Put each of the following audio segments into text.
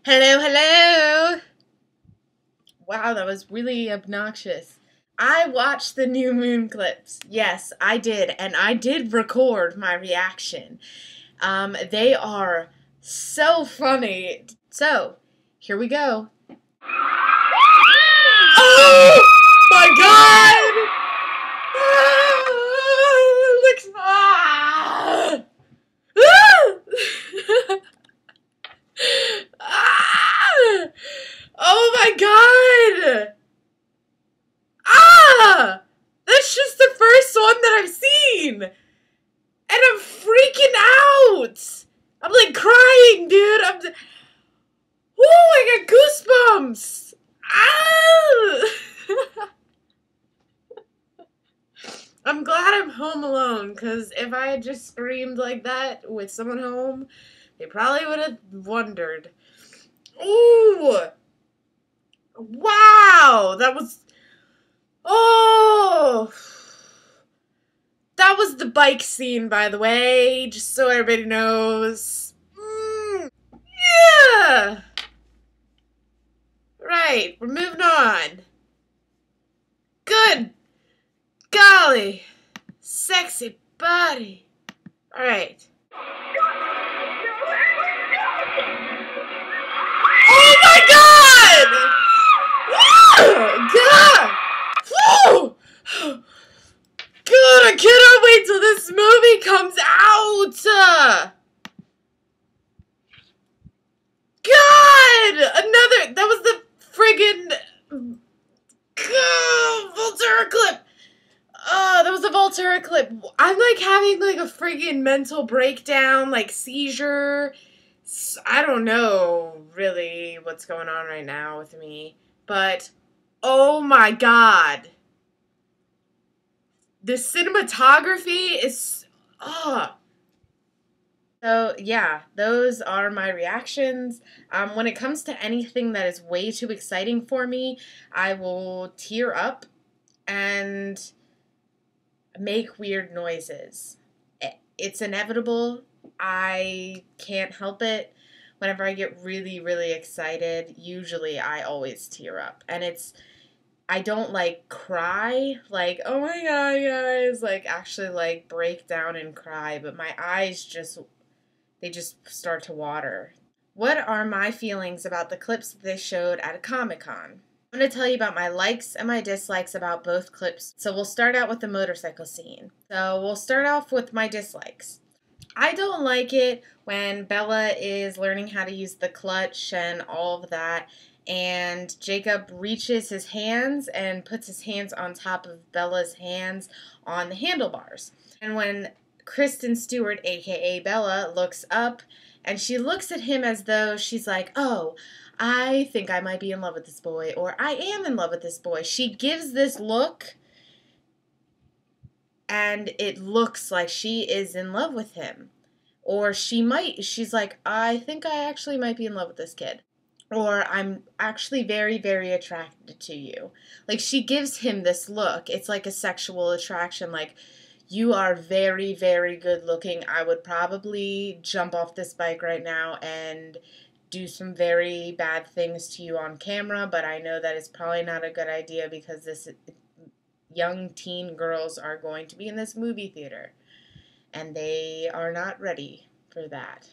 Hello, hello! Wow, that was really obnoxious. I watched the new moon clips. Yes, I did, and I did record my reaction. They are so funny. So, here we go. Oh my god! Ah, look. Ah! Oh my god! Ah! That's just the first one that I've seen! And I'm freaking out! I'm like crying, dude! Woo! I got goosebumps! Ah! I'm glad I'm home alone, because if I had just screamed like that with someone home, they probably would have wondered. Ooh! Wow! That was... Oh! That was the bike scene, by the way, just so everybody knows. Yeah! Right, we're moving on. Good golly. Sexy body. Alright. Oh my god! God! Woo! God, I cannot wait till this movie comes out! God! That was the friggin' Volterra clip! That was a Volterra clip. I'm like having like a friggin' mental breakdown, like seizure. I don't know really what's going on right now with me, but oh my god. The cinematography is, So, yeah, those are my reactions. When it comes to anything that is way too exciting for me, I will tear up and make weird noises. It's inevitable. I can't help it. Whenever I get really, really excited, usually I always tear up. And I don't like cry, like, oh my god, guys, like actually like break down and cry, but my eyes they just start to water. What are my feelings about the clips that they showed at a Comic-Con? I'm going to tell you about my likes and my dislikes about both clips. So we'll start out with the motorcycle scene. So we'll start off with my dislikes. I don't like it when Bella is learning how to use the clutch and all of that, and Jacob reaches his hands and puts his hands on top of Bella's hands on the handlebars. And when Kristen Stewart, aka Bella, looks up and she looks at him as though she's like, oh, I think I might be in love with this boy, or I am in love with this boy. She gives this look and it looks like she is in love with him. Or she's like, I think I actually might be in love with this kid. Or I'm actually very, very attracted to you. Like, she gives him this look. It's like a sexual attraction. Like, you are very, very good looking. I would probably jump off this bike right now and do some very bad things to you on camera, but I know that it's probably not a good idea because this young teen girls are going to be in this movie theater, and they are not ready for that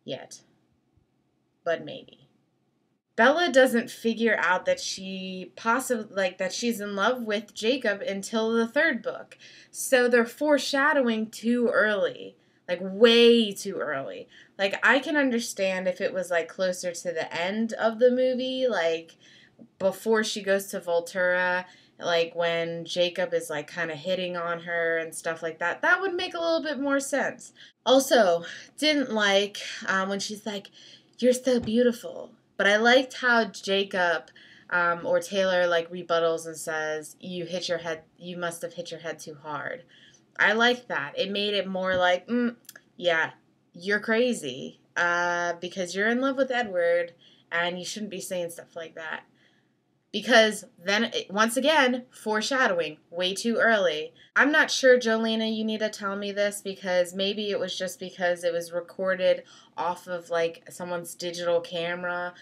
yet, but maybe. Bella doesn't figure out that that she's in love with Jacob until the third book. So they're foreshadowing too early. Like, way too early. Like, I can understand if it was, like, closer to the end of the movie, like, before she goes to Volterra, like, when Jacob is, like, kind of hitting on her and stuff like that. That would make a little bit more sense. Also, didn't like when she's like, you're so beautiful. But I liked how Jacob or Taylor, like, rebuttals and says, you must have hit your head too hard. I liked that. It made it more like, yeah, you're crazy because you're in love with Edward and you shouldn't be saying stuff like that. Because then, once again, foreshadowing, way too early. I'm not sure, Jolena, you need to tell me this, because maybe it was just because it was recorded off of, like, someone's digital camera.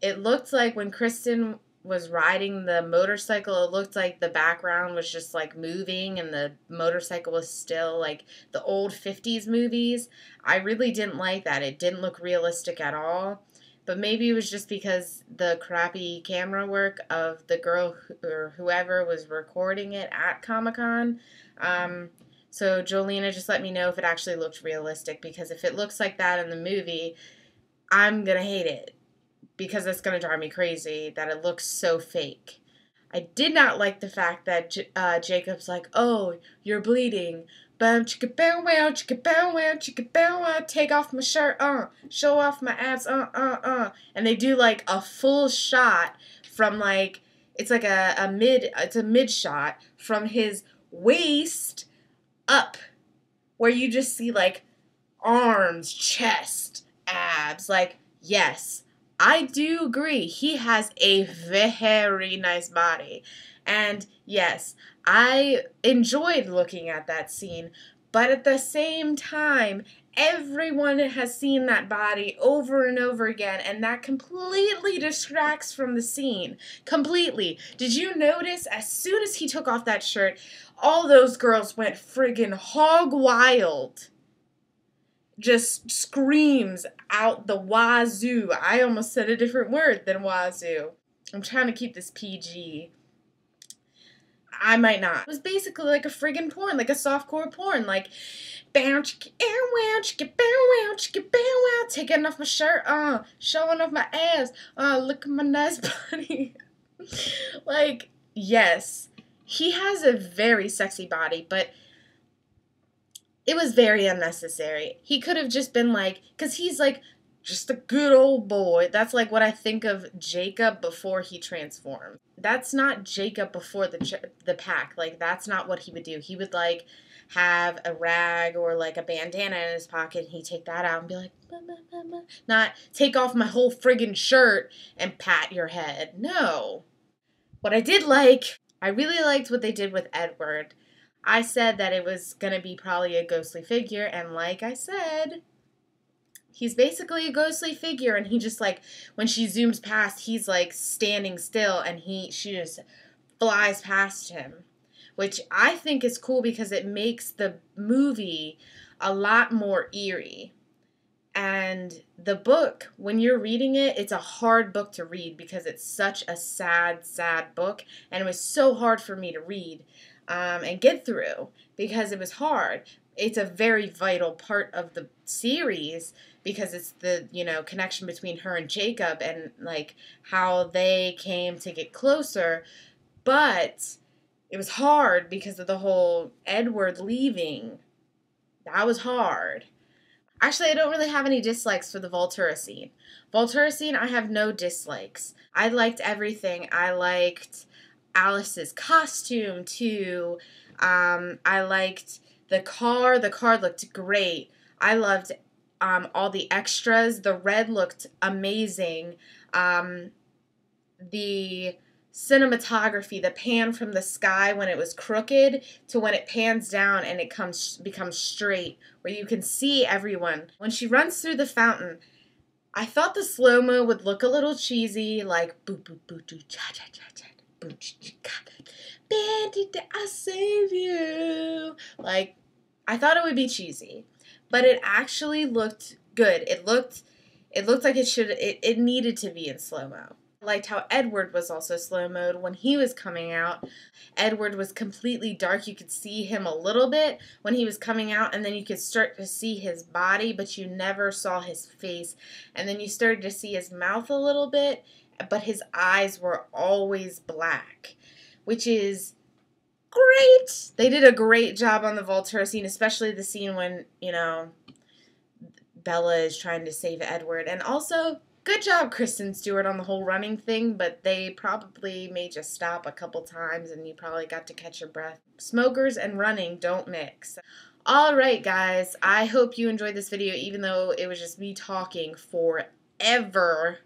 It looked like when Kristen was riding the motorcycle, it looked like the background was just, like, moving and the motorcycle was still, like, the old 50s movies. I really didn't like that. It didn't look realistic at all. But maybe it was just because the crappy camera work of the girl or whoever was recording it at Comic-Con. So Jolena, just let me know if it actually looked realistic, because if it looks like that in the movie, I'm going to hate it, because it's going to drive me crazy that it looks so fake. I did not like the fact that Jacob's like, oh, you're bleeding. Bam, chicka bow wow, chicka bow wow, chicka bow wow, take off my shirt, show off my abs, And they do like a full shot from like, it's like a mid shot from his waist up, where you just see like arms, chest, abs. Like, yes, I do agree. He has a very nice body. And yes, I enjoyed looking at that scene. But at the same time, everyone has seen that body over and over again, and that completely distracts from the scene. Completely. Did you notice as soon as he took off that shirt, all those girls went friggin' hog wild? Just screams out the wazoo. I almost said a different word than wazoo. I'm trying to keep this PG. I might not. It was basically like a friggin' porn, like a softcore porn, like bow chicka wow, chicka bow wow, chicka bow wow, taking off my shirt, showing off my ass, look at my nice body. Like, yes, he has a very sexy body, but it was very unnecessary. He could have just been like, because he's like just a good old boy. That's like what I think of Jacob before he transformed. That's not Jacob before the pack. Like, that's not what he would do. He would like have a rag or like a bandana in his pocket, and he'd take that out and be like, bah, bah, bah, bah. Not take off my whole friggin' shirt and pat your head. No. What I did like, I really liked what they did with Edward. I said that it was going to be probably a ghostly figure, and like I said, he's basically a ghostly figure, and he just like, when she zooms past, he's like standing still, and she just flies past him, which I think is cool because it makes the movie a lot more eerie. And the book, when you're reading it, it's a hard book to read because it's such a sad, sad book, and it was so hard for me to read and get through because it was hard. It's a very vital part of the series because it's the, connection between her and Jacob and like how they came to get closer. But it was hard because of the whole Edward leaving. That was hard. Actually, I don't really have any dislikes for the Voltura scene. Voltura scene, I have no dislikes. I liked everything. I liked Alice's costume, too. I liked the car. The car looked great. I loved all the extras. The red looked amazing. The cinematography, the pan from the sky when it was crooked to when it pans down and it becomes straight, where you can see everyone. When she runs through the fountain, I thought the slow-mo would look a little cheesy, like boo boo boo doo cha cha cha cha boo cha Bandit, I save you. Like, I thought it would be cheesy, but it actually looked good. It looked like it needed to be in slow-mo. I liked how Edward was also slow-moed when he was coming out. Edward was completely dark. You could see him a little bit when he was coming out, and then you could start to see his body, but you never saw his face. And then you started to see his mouth a little bit, but his eyes were always black, which is great. They did a great job on the Voltura scene, especially the scene when, Bella is trying to save Edward. And also, good job, Kristen Stewart, on the whole running thing, but they probably made you stop a couple times and you probably got to catch your breath. Smokers and running don't mix. Alright, guys, I hope you enjoyed this video, even though it was just me talking forever.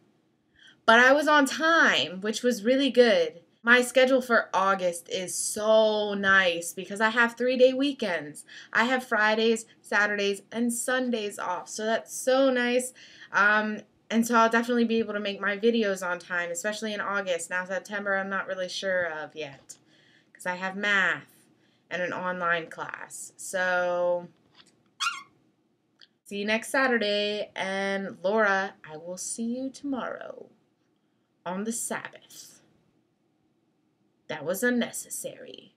But I was on time, which was really good. My schedule for August is so nice because I have 3-day weekends. I have Fridays, Saturdays, and Sundays off. So that's so nice. And so I'll definitely be able to make my videos on time, especially in August. Now September, I'm not really sure of yet because I have math and an online class. So see you next Saturday. And Laura, I will see you tomorrow on the Sabbath. That was unnecessary.